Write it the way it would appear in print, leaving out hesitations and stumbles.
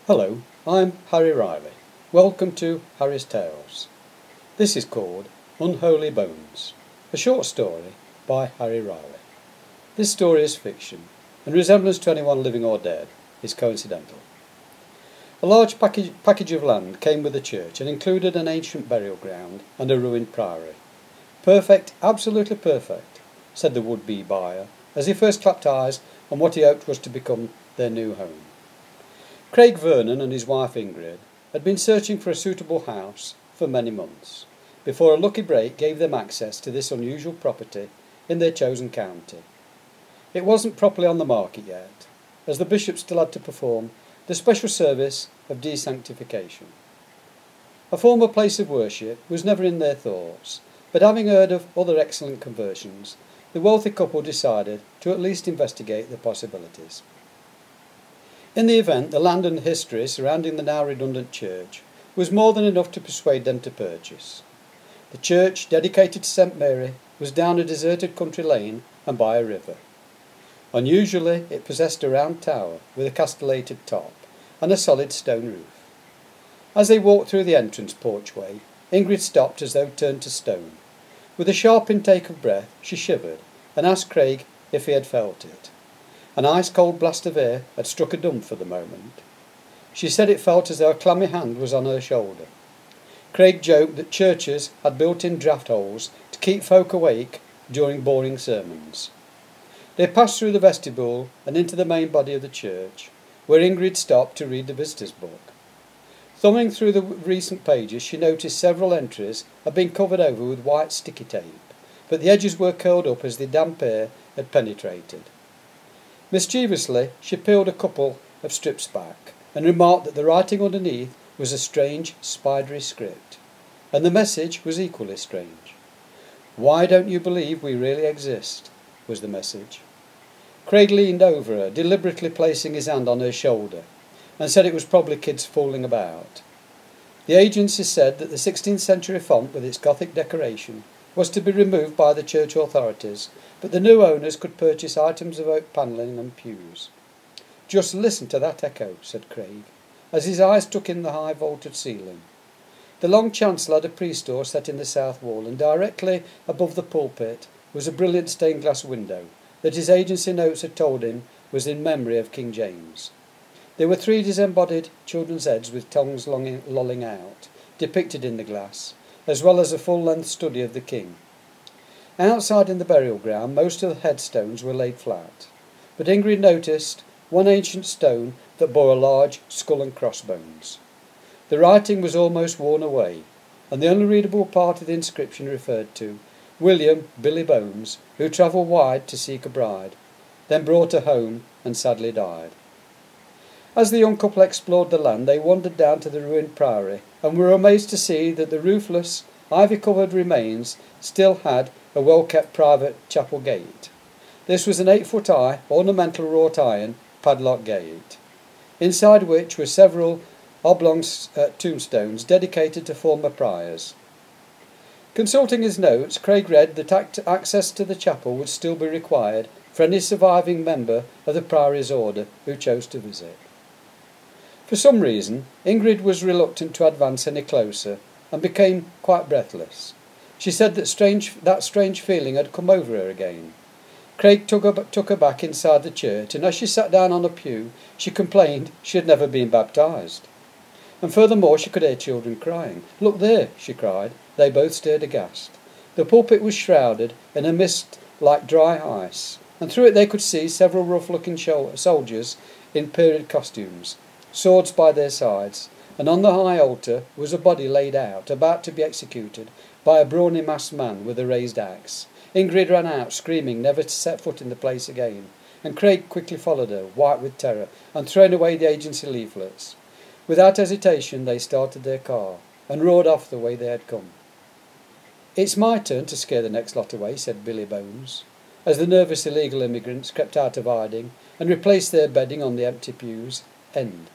Hello, I'm Harry Riley. Welcome to Harry's Tales. This is called Unholy Bones, a short story by Harry Riley. This story is fiction, and resemblance to anyone living or dead is coincidental. A large package of land came with the church and included an ancient burial ground and a ruined priory. Perfect, absolutely perfect, said the would-be buyer, as he first clapped eyes on what he hoped was to become their new home. Craig Vernon and his wife Ingrid had been searching for a suitable house for many months, before a lucky break gave them access to this unusual property in their chosen county. It wasn't properly on the market yet, as the bishop still had to perform the special service of desanctification. A former place of worship was never in their thoughts, but having heard of other excellent conversions, the wealthy couple decided to at least investigate the possibilities. In the event, the land and history surrounding the now redundant church was more than enough to persuade them to purchase. The church, dedicated to St Mary, was down a deserted country lane and by a river. Unusually, it possessed a round tower with a castellated top and a solid stone roof. As they walked through the entrance porchway, Ingrid stopped as though turned to stone. With a sharp intake of breath, she shivered and asked Craig if he had felt it. An ice-cold blast of air had struck a dump for the moment. She said it felt as though a clammy hand was on her shoulder. Craig joked that churches had built-in draught holes to keep folk awake during boring sermons. They passed through the vestibule and into the main body of the church, where Ingrid stopped to read the visitor's book. Thumbing through the recent pages, she noticed several entries had been covered over with white sticky tape, but the edges were curled up as the damp air had penetrated. Mischievously, she peeled a couple of strips back and remarked that the writing underneath was a strange, spidery script, and the message was equally strange. "Why don't you believe we really exist?" was the message. Craig leaned over her, deliberately placing his hand on her shoulder, and said it was probably kids fooling about. The agency said that the 16th century font with its Gothic decoration was to be removed by the church authorities, but the new owners could purchase items of oak panelling and pews. "Just listen to that echo," said Craig, as his eyes took in the high vaulted ceiling. The long chancel had a priest door set in the south wall, and directly above the pulpit was a brilliant stained glass window that his agency notes had told him was in memory of King James. There were 3 disembodied children's heads with tongues lolling out, depicted in the glass, as well as a full-length study of the king. Outside in the burial ground, most of the headstones were laid flat, but Ingrid noticed one ancient stone that bore a large skull and crossbones. The writing was almost worn away, and the only readable part of the inscription referred to William "Billy" Bones, who travelled wide to seek a bride, then brought her home and sadly died. As the young couple explored the land, they wandered down to the ruined priory and were amazed to see that the roofless, ivy-covered remains still had a well-kept private chapel gate. This was an 8-foot-high, ornamental wrought iron padlock gate, inside which were several oblong tombstones dedicated to former priors. Consulting his notes, Craig read that access to the chapel would still be required for any surviving member of the priory's order who chose to visit. For some reason, Ingrid was reluctant to advance any closer and became quite breathless. She said that strange feeling had come over her again. Craig took her back inside the church, and as she sat down on a pew, she complained she had never been baptised. And furthermore, she could hear children crying. "Look there," she cried. They both stared aghast. The pulpit was shrouded in a mist like dry ice, and through it they could see several rough-looking soldiers in period costumes, swords by their sides, and on the high altar was a body laid out, about to be executed by a brawny masked man with a raised axe. Ingrid ran out, screaming never to set foot in the place again, and Craig quickly followed her, white with terror, and throwing away the agency leaflets. Without hesitation they started their car, and roared off the way they had come. "It's my turn to scare the next lot away," said Billy Bones, as the nervous illegal immigrants crept out of hiding and replaced their bedding on the empty pews. End.